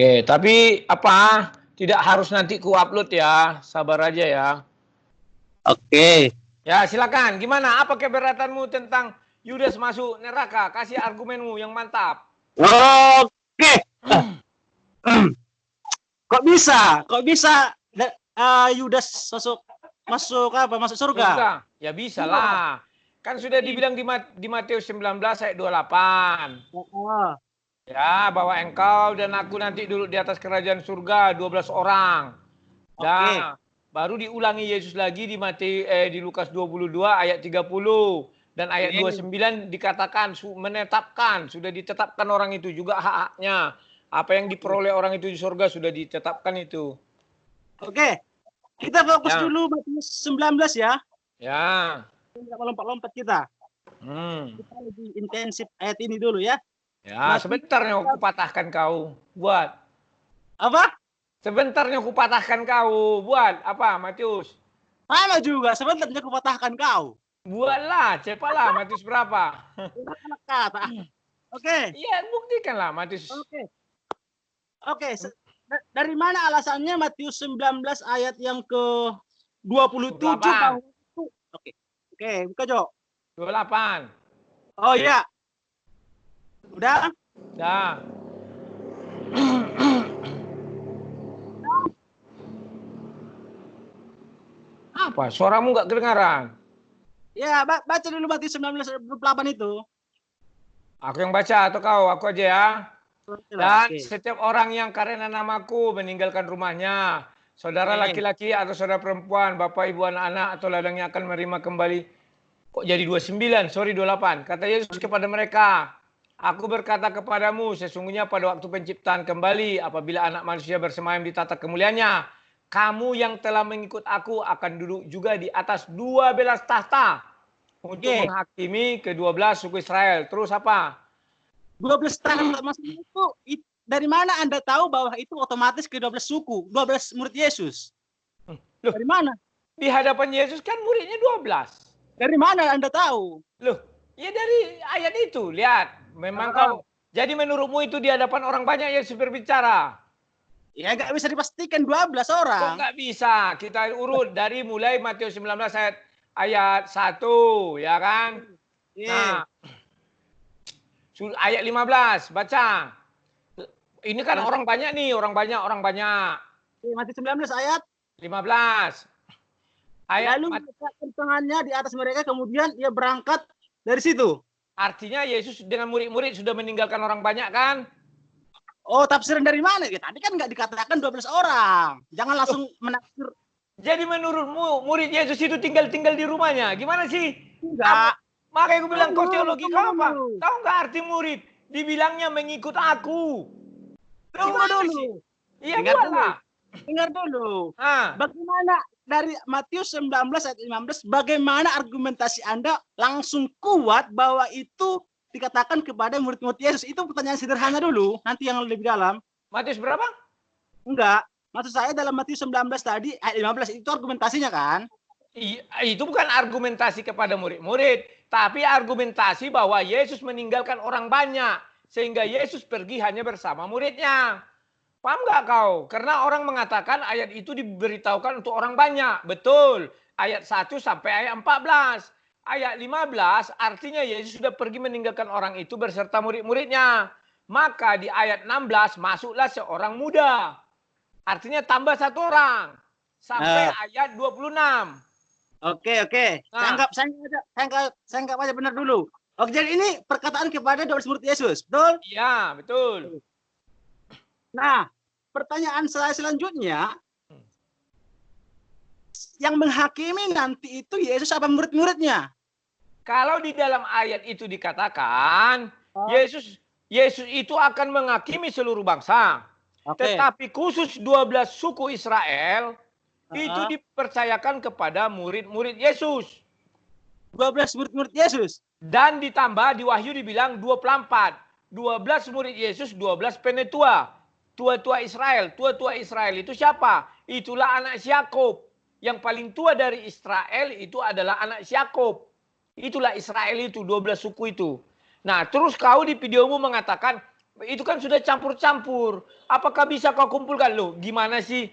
Oke, tapi apa? Tidak harus nanti ku upload ya, sabar aja ya. Oke. Ya silakan. Gimana? Apa keberatanmu tentang Yudas masuk neraka? Kasih argumenmu yang mantap. Oke. Kok bisa? Yudas masuk surga? Surga? Ya bisa lah. Kan sudah dibilang di Matius 19 ayat 28. Ya, bahwa engkau dan aku nanti duduk di atas kerajaan surga 12 orang. Nah, baru diulangi Yesus lagi di Lukas 22 ayat 30 dan ayat 29 dikatakan sudah ditetapkan orang itu juga hak-haknya. Apa yang diperoleh orang itu di surga sudah ditetapkan itu. Oke. Kita fokus dulu Matius 19 ya. Ya. Tidak lompat-lompat kita. Kita lebih intensif ayat ini dulu ya. Ya, sebentarnya aku patahkan kau. Buat. Apa? Sebentarnya aku patahkan kau. Buat apa, Matius? Sama juga, sebentarnya aku patahkan kau. Buatlah, cepatlah. Matius berapa? Kata. Oke. Iya, buktikanlah Matius. Oke. Dari mana alasannya Matius 19 ayat yang ke-27 bahwa itu? Oke, buka Jo. 28. Oh iya. Udah? Dah. Apa? Suaramu nggak kedengaran? Ya, baca dulu Matius 19 ayat 28 itu. Aku yang baca atau kau? Aku aja ya. Dan setiap orang yang karena namaku meninggalkan rumahnya, saudara laki-laki atau saudara perempuan, bapak, ibu, anak-anak atau ladangnya akan menerima kembali. Kok jadi 29? Sorry 28. Kata Yesus kepada mereka, aku berkata kepadamu, sesungguhnya pada waktu penciptaan kembali, apabila anak manusia bersemayam di tata kemuliaannya, kamu yang telah mengikut aku akan duduk juga di atas 12 tahta untuk menghakimi ke-12 suku Israel. Terus apa? 12 tahta maksudnya itu dari mana Anda tahu bahwa itu otomatis ke-12 suku, 12 murid Yesus? Loh, dari mana? Di hadapan Yesus kan muridnya 12. Dari mana Anda tahu? Loh, ya dari ayat itu. Lihat, memang kau. Jadi menurutmu itu di hadapan orang banyak Yesus berbicara? Ya nggak bisa dipastikan 12 orang. Kok nggak bisa? Kita urut dari mulai Matius 19 ayat 1, ya kan? Nah, ayat 15, baca. Ini kan orang banyak nih, orang banyak. Matius 19 ayat 15. Lalu meletakkan tangannya di atas mereka, kemudian ia berangkat dari situ. Artinya Yesus dengan murid-murid sudah meninggalkan orang banyak kan? Oh, tafsiran dari mana? Ya, tadi kan nggak dikatakan 12 orang. Jangan langsung menafsir. Jadi menurutmu murid Yesus itu tinggal di rumahnya? Gimana sih? Enggak. Makanya gue bilang kau teologi kau apa? Tahu nggak arti murid? Dibilangnya mengikut aku. Tunggu dulu. Iya, buatlah. Dengar dulu. Bagaimana dari Matius 19 ayat 15, bagaimana argumentasi Anda langsung kuat bahwa itu dikatakan kepada murid-murid Yesus? Itu pertanyaan sederhana dulu, nanti yang lebih dalam. Matius berapa? Enggak. Maksud saya dalam Matius 19 tadi, ayat 15 itu argumentasinya kan? Itu bukan argumentasi kepada murid-murid, tapi argumentasi bahwa Yesus meninggalkan orang banyak, sehingga Yesus pergi hanya bersama muridnya. Paham nggak kau? Karena orang mengatakan ayat itu diberitahukan untuk orang banyak. Betul. Ayat 1 sampai ayat 14. Ayat 15 artinya Yesus sudah pergi meninggalkan orang itu berserta murid-muridnya. Maka di ayat 16 masuklah seorang muda. Artinya tambah satu orang. Sampai ayat 26. Oke. Nah. Saya anggap aja benar dulu. Oke, jadi ini perkataan kepada 12 murid Yesus, betul? Iya, betul. Nah, pertanyaan saya selanjutnya, yang menghakimi nanti itu Yesus apa murid-muridnya? Kalau di dalam ayat itu dikatakan, Yesus itu akan menghakimi seluruh bangsa. Tetapi khusus 12 suku Israel, itu dipercayakan kepada murid-murid Yesus. 12 murid-murid Yesus. Dan ditambah di Wahyu dibilang 24. 12 murid Yesus, 12 penetua. Tua-tua Israel. Tua-tua Israel itu siapa? Itulah anak Yakub. Yang paling tua dari Israel itu adalah anak Yakub. Itulah Israel itu, 12 suku itu. Nah, terus kau di videomu mengatakan Itu kan sudah campur-campur. Apakah bisa kau kumpulkan? Loh, gimana sih?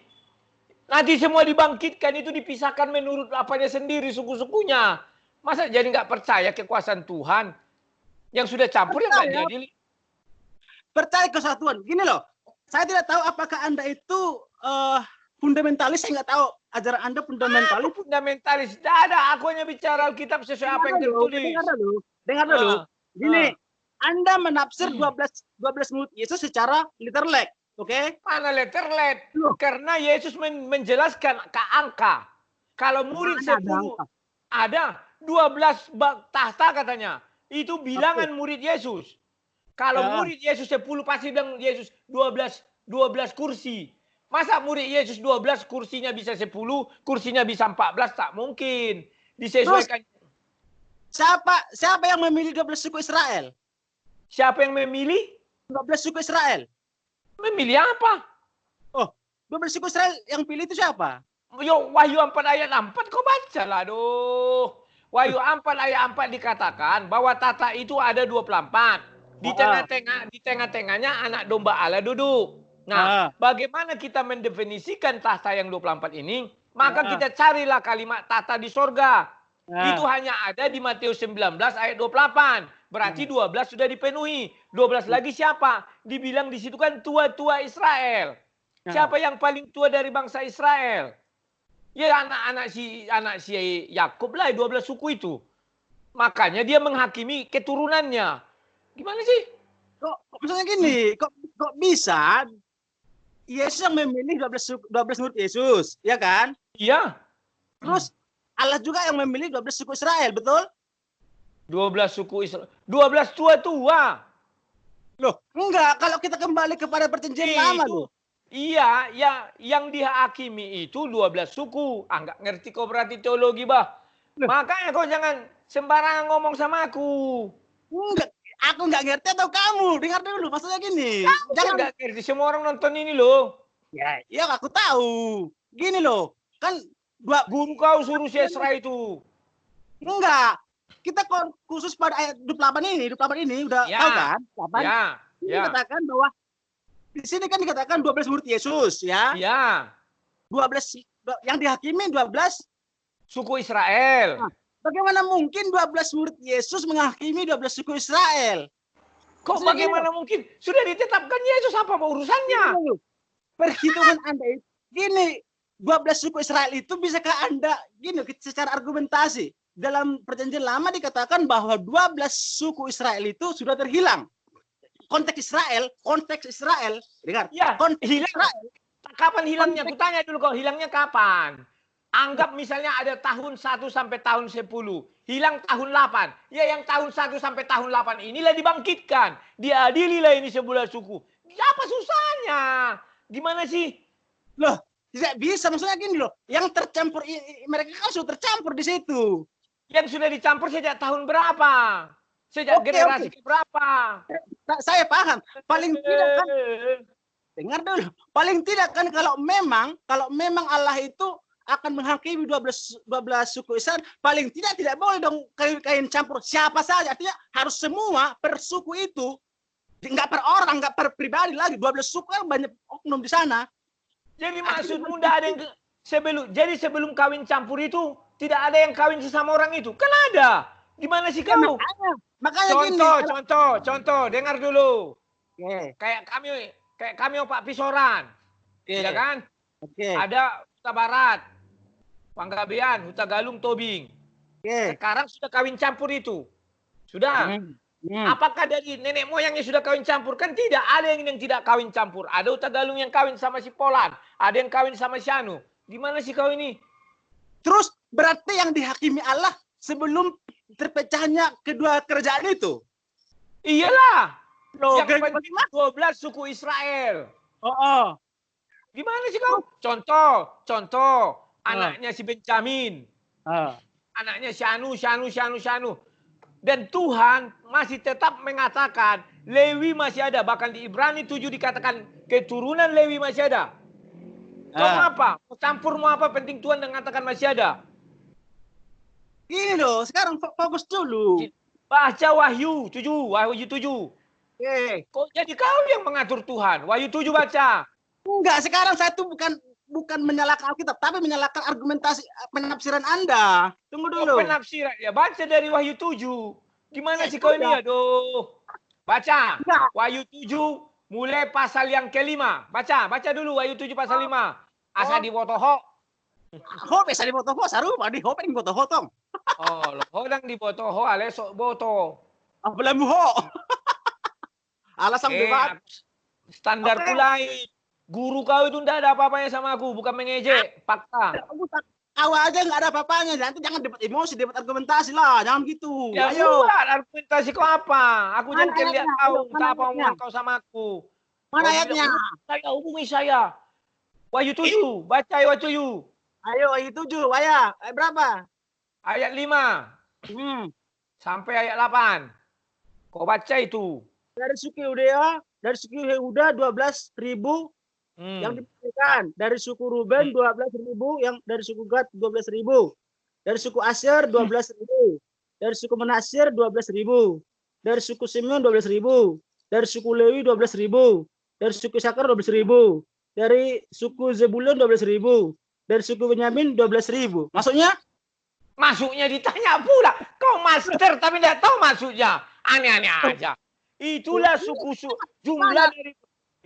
Nanti semua dibangkitkan, itu dipisahkan menurut apanya sendiri, suku-sukunya. Masa jadi nggak percaya kekuasaan Tuhan? Yang sudah campur ya nggak diadili. Percaya kesatuan. Gini loh, saya tidak tahu apakah Anda itu fundamentalis, saya nggak tahu ajaran Anda fundamentalis. Fundamentalis, tidak ada. Aku hanya bicara Alkitab sesuai apa yang tertulis. Dengar dulu. Gini, Anda menafsir 12 murid Yesus secara literal, oke? Mana literal? Karena Yesus menjelaskan ke angka. Kalau murid 10 ada 12 tahta katanya. Itu bilangan murid Yesus. Kalau murid Yesus 10 pasti bilang Yesus 12 kursi. Masa murid Yesus 12 kursinya bisa 10, kursinya bisa 14, tak mungkin. Disesuaikan. Terus, siapa yang memilih 12 suku Israel? Siapa yang memilih? 12 suku Israel. Memilih apa? Oh, 12 suku Israel yang pilih itu siapa? Yo, Wahyu 4 ayat 4 kau baca lah, aduh. Wahyu 4 ayat 4 dikatakan bahwa tahta itu ada 24. Di tengah-tengahnya anak domba Allah duduk. Nah, bagaimana kita mendefinisikan tahta yang 24 ini? Maka kita carilah kalimat tahta di sorga. Itu hanya ada di Matius 19 ayat 28. Berarti 12 sudah dipenuhi. 12 lagi siapa? Dibilang di situ kan tua-tua Israel. Siapa yang paling tua dari bangsa Israel? Ya anak si Yakub lah, 12 suku itu. Makanya dia menghakimi keturunannya. Gimana sih? Kok misalnya gini, kok bisa Yesus yang memilih 12 murid Yesus, ya kan? Iya. Terus Allah juga yang memilih 12 suku Israel, betul? 12 suku Israel. 12 tua-tua. Loh, enggak. Kalau kita kembali kepada perjanjian lama tuh. Iya, ya, yang dihakimi itu 12 suku. Enggak ngerti kau berarti teologi, bah. Makanya kau jangan sembarangan ngomong sama aku. Enggak. Aku nggak ngerti atau kamu? Dengar dulu, maksudnya gini. Jangan nggak ngerti, semua orang nonton ini loh. Ya aku tahu. Gini loh, kan guru kau suruh Sesra itu. Enggak. Kita khusus pada ayat 28 ini udah tahu kan? 8. Ini dikatakan bahwa di sini kan dikatakan 12 murid Yesus, ya. Iya. 12 yang dihakimi 12 suku Israel. Nah, bagaimana mungkin 12 murid Yesus menghakimi 12 suku Israel? Kok bagaimana mungkin? Sudah ditetapkan Yesus, apa urusannya? Perhitungan Anda itu gini, 12 suku Israel itu bisakah Anda gini secara argumentasi? Dalam perjanjian lama dikatakan bahwa 12 suku Israel itu sudah terhilang. Konteks Israel, dengar. Ya, hilang. Israel. Kapan hilangnya? Aku tanya dulu kau, hilangnya kapan? Anggap misalnya ada tahun 1 sampai tahun 10. Hilang tahun 8. Ya yang tahun 1 sampai tahun 8 inilah dibangkitkan. Diadililah ini sebelah suku. Apa susahnya? Gimana sih? Loh, tidak bisa. Maksudnya gini loh. Yang tercampur, mereka kan sudah tercampur di situ. Yang sudah dicampur sejak tahun berapa? Sejak generasi berapa? Saya paham. Paling tidak kan. Dengar dulu. Paling tidak kan kalau memang Allah itu akan menghakimi 12 suku Israel, paling tidak boleh dong kain campur siapa saja. Artinya harus semua per suku itu, nggak per orang, nggak per pribadi lagi. 12 suku kan banyak oknum di sana. Jadi maksudmu tidak ada yang sebelum kawin campur itu tidak ada yang kawin sesama orang itu? Kan ada. Gimana sih kau? Makanya contoh, dengar dulu. Kayak kami Pak Pisoran, ya kan? Ada Huta Barat, Panggabean, Huta Galung, Tobing. Sekarang sudah kawin campur itu. Sudah. Apakah dari nenek moyangnya sudah kawin campur? Kan tidak. Ada yang tidak kawin campur. Ada Huta Galung yang kawin sama si Polan. Ada yang kawin sama si Anu. Gimana sih kau ini? Terus berarti yang dihakimi Allah sebelum terpecahnya kedua kerajaan itu? Iyalah. Yang penting 12 suku Israel. Gimana sih kau? Contoh. Anaknya si Benjamin. Anaknya si Anu. Dan Tuhan masih tetap mengatakan Lewi masih ada. Bahkan di Ibrani 7 dikatakan keturunan Lewi masih ada. Kau apa? Campur mau apa? Penting Tuhan mengatakan masih ada. Ini loh, sekarang fokus dulu. Baca Wahyu 7. Kok jadi kau yang mengatur Tuhan? Wahyu 7 baca. Enggak, sekarang saya tuh bukan menyalahkan Alkitab, tapi menyalahkan argumentasi penafsiran Anda. Tunggu dulu. Penafsiran. Ya baca dari Wahyu 7. Gimana sih kau ini? Aduh. Baca. Enggak. Wahyu 7 mulai pasal yang kelima. Baca dulu Wahyu 7 pasal 5. Asa dibotoho. Ho bisa dibotoho, saru, padi ho pengen botoho tong. Oh, lo hodang dibotoho ale sok boto. Belum ho. Alasan debat. Standarku lain. Guru kau itu tidak ada apa-apanya sama aku, bukan mengejek, fakta. Kau aja nggak ada apa-apanya, nanti jangan debat emosi, debat argumentasi lah, jangan gitu. Ya Ayo. buat argumentasi kau apa? Aku jangan lihat kau, tak apa omongan kau sama aku. Mana ayatnya? Saya hubungi saya. Wahyu 7, baca Wahyu 7. Ayo, Wahyu 7, Waya. Berapa? Ayat 5. Sampai ayat 8. Kau baca itu. Dari suku Yehuda 12.000 yang diberikan. Dari suku Ruben 12.000, yang dari suku Gad 12.000. Dari suku Asyr 12.000. Dari suku Menasir 12.000. Dari suku Simeon 12.000. Dari suku Lewi 12.000. Dari suku Sakar 12.000. Dari suku Zebulun 12.000. Dari suku Benyamin 12.000. Maksudnya ditanya pula. Kau master tapi tidak tahu maksudnya. Aneh-aneh aja. Itulah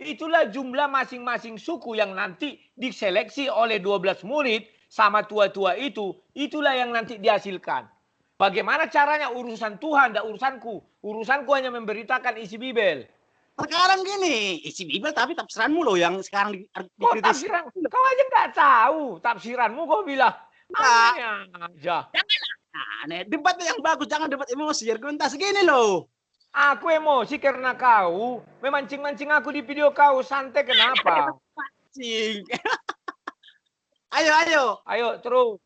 itulah jumlah masing-masing suku yang nanti diseleksi oleh 12 murid sama tua-tua itu. Itulah yang nanti dihasilkan. Bagaimana caranya urusan Tuhan, tidak urusanku. Urusanku hanya memberitakan isi Bibel. Sekarang gini, isi Bibel tapi tafsiranmu loh yang sekarang dikritis. Kau aja nggak tahu tafsiranmu, kau bilang. Aneh aja. Janganlah, debat yang bagus, jangan debat emosi. Argumentasi gini loh. Aku emosi karena kau memancing-mancing aku di video kau. Santai kenapa? Mancing. Ayo, terus.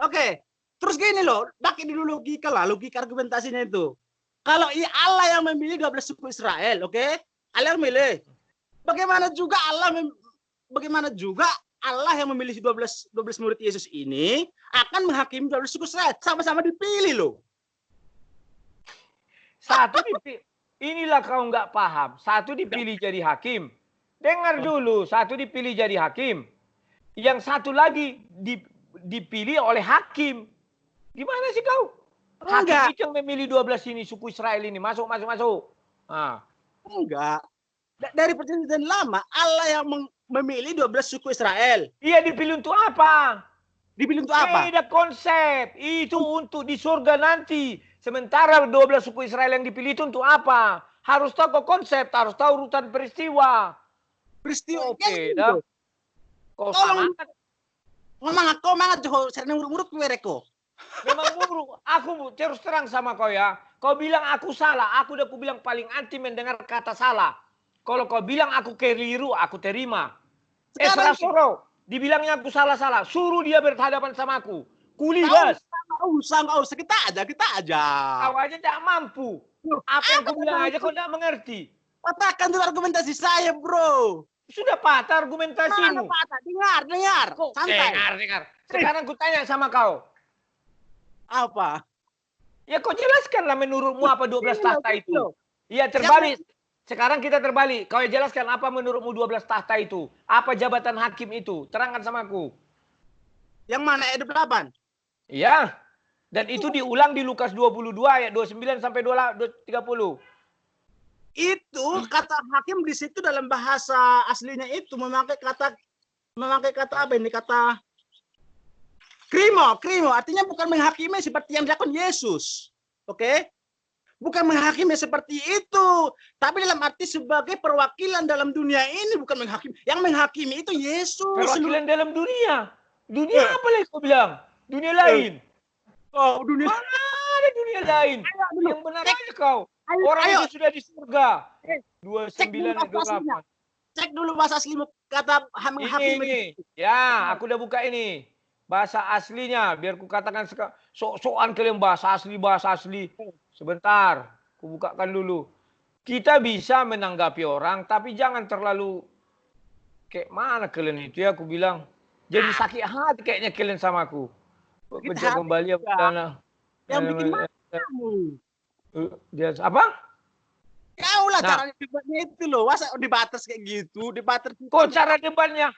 Oke, terus gini loh. Pakai dulu logika lah, logika argumentasinya itu. Kalau Allah yang memilih 12 suku Israel, oke? Allah yang memilih. Bagaimana juga Allah yang memilih 12 murid Yesus ini akan menghakimi 12 suku Israel. Sama-sama dipilih loh. Satu dipilih, inilah kau nggak paham. Satu dipilih jadi hakim. Dengar dulu, satu dipilih jadi hakim. Yang satu lagi dipilih oleh hakim. Gimana sih kau? Hakim itu yang memilih 12 ini, suku Israel ini. Masuk. Nah. Enggak. Dari perjanjian lama, Allah yang memilih 12 suku Israel. Iya, dipilih untuk apa? Beda konsep. Itu untuk di surga nanti. Sementara 12 suku Israel yang dipilih itu untuk apa? Harus tahu konsep, harus tahu urutan peristiwa. Oke, dah. Kau semangat. Kau mangat jo sering urut-urut mereka. Memang buruk. Aku terus terang sama kau ya. Kau bilang aku salah, aku udah bilang paling anti mendengar kata salah. Kalau kau bilang aku keliru, aku terima. Sekarang suruh. Dibilangnya aku salah-salah. Suruh dia berhadapan sama aku. Kulibas. Nggak usah. Kita aja. Kau aja tidak mampu. Apa yang aku bilang aja kau tidak mengerti. Patahkan dulu argumentasi saya, bro. Sudah patah argumentasimu. Dengar. Santai. Dengar. Sekarang aku tanya sama kau. Apa? Ya kau jelaskanlah menurutmu apa 12 tahta itu. Iya terbalik. Sekarang kita terbalik. Kau jelaskan apa menurutmu 12 tahta itu. Apa jabatan hakim itu. Terangkan sama aku. Yang mana ayat 28? Iya. Dan itu diulang di Lukas 22 ayat 29 sampai 30. Itu kata hakim di situ dalam bahasa aslinya itu memakai kata apa ini? Kata krimo. Artinya bukan menghakimi seperti yang dilakukan Yesus. Oke? Bukan menghakimi seperti itu. Tapi dalam arti sebagai perwakilan dalam dunia ini bukan menghakimi. Yang menghakimi itu Yesus. Perwakilan dalam dunia. Dunia apa lagi kau bilang? Dunia lain. Oh, dunia. Mana ada dunia lain? Yang benar aja kau. Orang itu sudah di surga. 29:28. Cek dulu bahasa asli kata hakim ini. Ya, aku udah buka ini. Bahasa aslinya. Biar ku katakan sok-sokan kalian bahasa asli. Sebentar. Ku bukakan dulu. Kita bisa menanggapi orang. Tapi jangan terlalu. Kayak mana kalian itu ya aku bilang. Jadi sakit hati kayaknya kalian sama aku. Pecah kembali yang bikin kamu. Dia apa? Kau lah cara debatnya itu loh, masa dibatas kayak gitu, dibatas. Kok cara debatnya?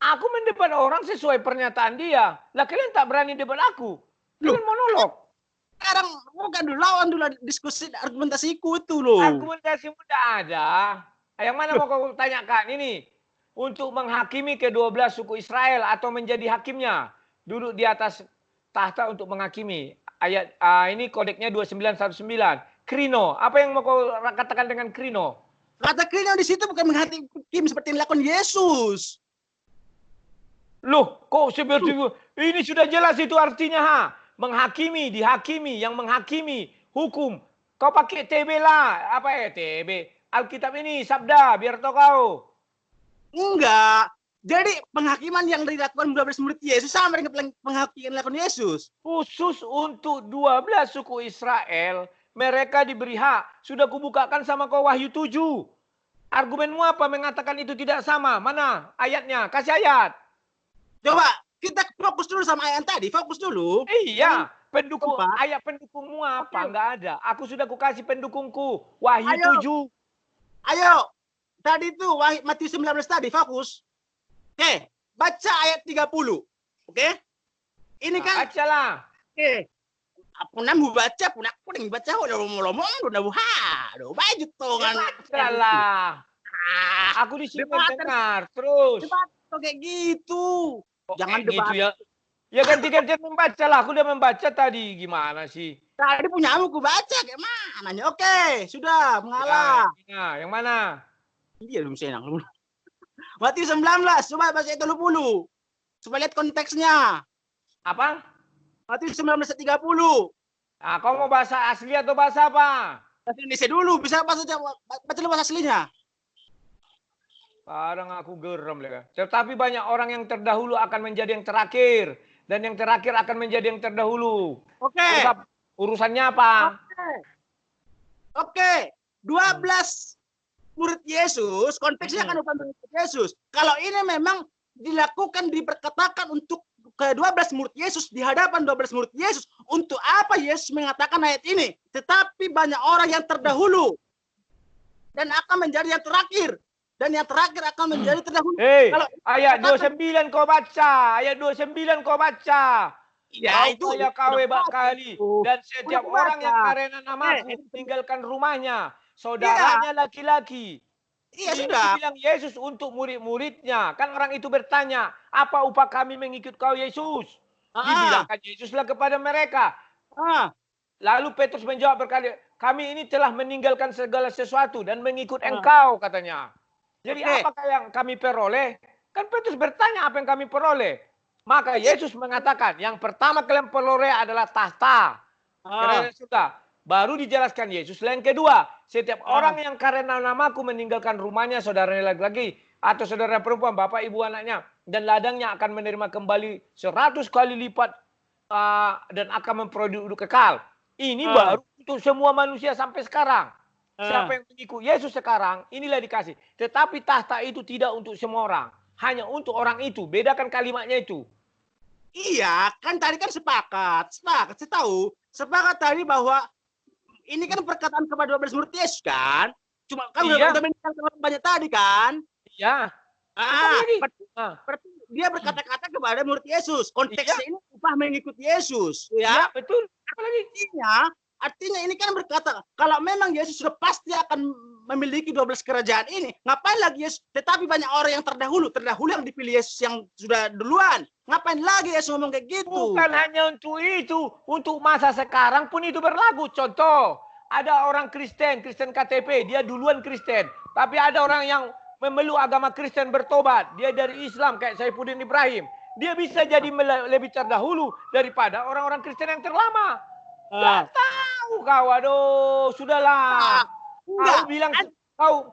Aku mendebat orang sesuai pernyataan dia. Lah kalian tak berani debat aku. Kalian monolog. Sekarang bukan dulu, lawan dulu diskusi argumentasiku itu loh. Argumentasimu tidak ada. Yang mana mau kau tanyakan ini? Untuk menghakimi ke-12 suku Israel atau menjadi hakimnya. Duduk di atas tahta untuk menghakimi. Ayat ini kodeknya 2919. Krino. Apa yang mau kau katakan dengan krino? Kata krino di situ bukan menghakim seperti yang dilakukan Yesus. Loh, kok seperti itu? Ini sudah jelas itu artinya, ha? Menghakimi, dihakimi, yang menghakimi hukum. Kau pakai TB lah. Apa ya TB? Alkitab ini, sabda, biar tahu kau. Enggak. Jadi penghakiman yang dilakukan 12 murid Yesus sama dengan penghakiman yang dilakukan Yesus. Khusus untuk 12 suku Israel, mereka diberi hak. Sudah kubukakan sama kau Wahyu 7. Argumenmu apa mengatakan itu tidak sama? Mana ayatnya? Kasih ayat. Coba kita fokus dulu sama ayat tadi, fokus dulu. Iya, pendukung ayat pendukungmu apa? Enggak ada. Aku sudah kasih pendukungku. Wahyu 7. Ayo. Tadi itu Matius 19 tadi, fokus. Oke, baca ayat 30. Oke? Ini kan bacalah. Oke. Aku namu baca, pun aku baca udah lomo-lomo, udah buha. Udah baju tongan. Bacalah. Aku di sini mendengar terus. Kayak gitu. Jangan gitu ya. Ya ganti-gantian membaca lah. Aku udah membaca tadi. Gimana sih? Tadi punyamu aku baca kayak mana? Oke, sudah mengalah. Ya, yang mana? Iya belum senang. Matius 19, coba baca itu 30. Supaya lihat konteksnya. Apa? Matius 19 30. Nah, kau mau bahasa asli atau bahasa apa? Bahasa Indonesia dulu, bisa baca dulu bahasa aslinya. Kadang aku geram ya. Tetapi banyak orang yang terdahulu akan menjadi yang terakhir. Dan yang terakhir akan menjadi yang terdahulu. Oke. Urusannya apa? Oke. 12 murid Yesus, konteksnya kan bukan murid Yesus. Kalau ini memang dilakukan, diperkatakan untuk ke-12 murid Yesus, di hadapan 12 murid Yesus. Untuk apa Yesus mengatakan ayat ini? Tetapi banyak orang yang terdahulu. Dan akan menjadi yang terakhir. Dan yang terakhir akan menjadi terdahulu. Kalau ayat 29 kau baca. Ayat 29 kau baca. Ya, itu ya kau hebat kali. Dan setiap orang yang karena namaku tinggalkan rumahnya. Saudaranya laki-laki. Iya, sudah. Bilang Yesus untuk murid-muridnya. Kan orang itu bertanya, apa upah kami mengikut kau Yesus? Dibilangkan Yesuslah kepada mereka. Lalu Petrus menjawab berkali, kami ini telah meninggalkan segala sesuatu dan mengikut engkau, katanya. Jadi apakah yang kami peroleh? Kan Petrus bertanya apa yang kami peroleh. Maka Yesus mengatakan, yang pertama kalian peroleh adalah tahta. Karena sudah. Baru dijelaskan Yesus. Yang kedua, setiap orang yang karena namaku meninggalkan rumahnya, saudaranya laki-laki, atau saudara perempuan, bapak, ibu, anaknya, dan ladangnya akan menerima kembali 100 kali lipat dan akan memperoleh hidup kekal. Ini baru untuk semua manusia sampai sekarang. Siapa yang mengikut Yesus sekarang, inilah dikasih. Tetapi tahta itu tidak untuk semua orang. Hanya untuk orang itu. Bedakan kalimatnya itu. Iya, kan tadi kan sepakat. Saya tahu. Sepakat tadi bahwa ini kan perkataan kepada 12 murid Yesus kan. Cuma kan udah meninggalkan banyak tadi kan. Iya. Berarti dia berkata-kata kepada murid Yesus. Konteksnya ini upah mengikut Yesus. Ya, betul. Apalagi artinya ini kan berkata, kalau memang Yesus sudah pasti akan memiliki 12 kerajaan ini, ngapain lagi Yesus? Tetapi banyak orang yang terdahulu yang dipilih Yesus yang sudah duluan. Ngapain lagi Yesus ngomong kayak gitu? Bukan hanya untuk itu, untuk masa sekarang pun itu berlaku. Contoh, ada orang Kristen KTP, dia duluan Kristen. Tapi ada orang yang memeluk agama Kristen bertobat, dia dari Islam kayak Saifuddin Ibrahim. Dia bisa jadi lebih terdahulu daripada orang-orang Kristen yang terlama. Gak tahu kau, aduh, sudahlah.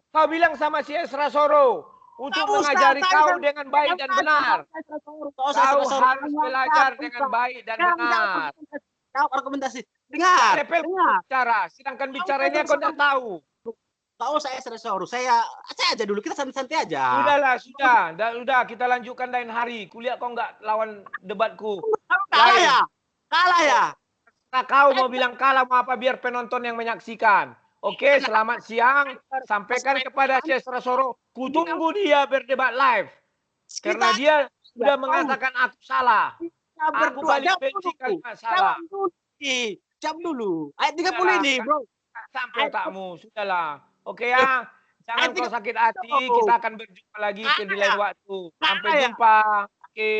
Kau bilang sama si Esra Soro untuk mengajari kau dengan baik dan benar. Kau harus belajar dengan baik dan benar. Kau argumentasi. Dengar. Bicara, sedangkan bicaranya kau tidak tahu. Tahu saya Esra Soro. Saya aja dulu, kita santai-santai aja. Sudah, kita lanjutkan lain hari. Kuliah kau nggak lawan debatku. Kalah ya. Nah, kau mau bilang kalah mau apa biar penonton yang menyaksikan. Oke, selamat siang. Sampaikan kepada Syesra Soro, kutunggu dia berdebat live. Karena dia sudah mengatakan aku salah. Aku paling benci kalimat salah. Jawab dulu. Ayat 30 ini, bro. Sampai otakmu, sudahlah. Oke ya, jangan kau sakit hati. Kita akan berjumpa lagi di lain waktu. Sampai jumpa. Oke.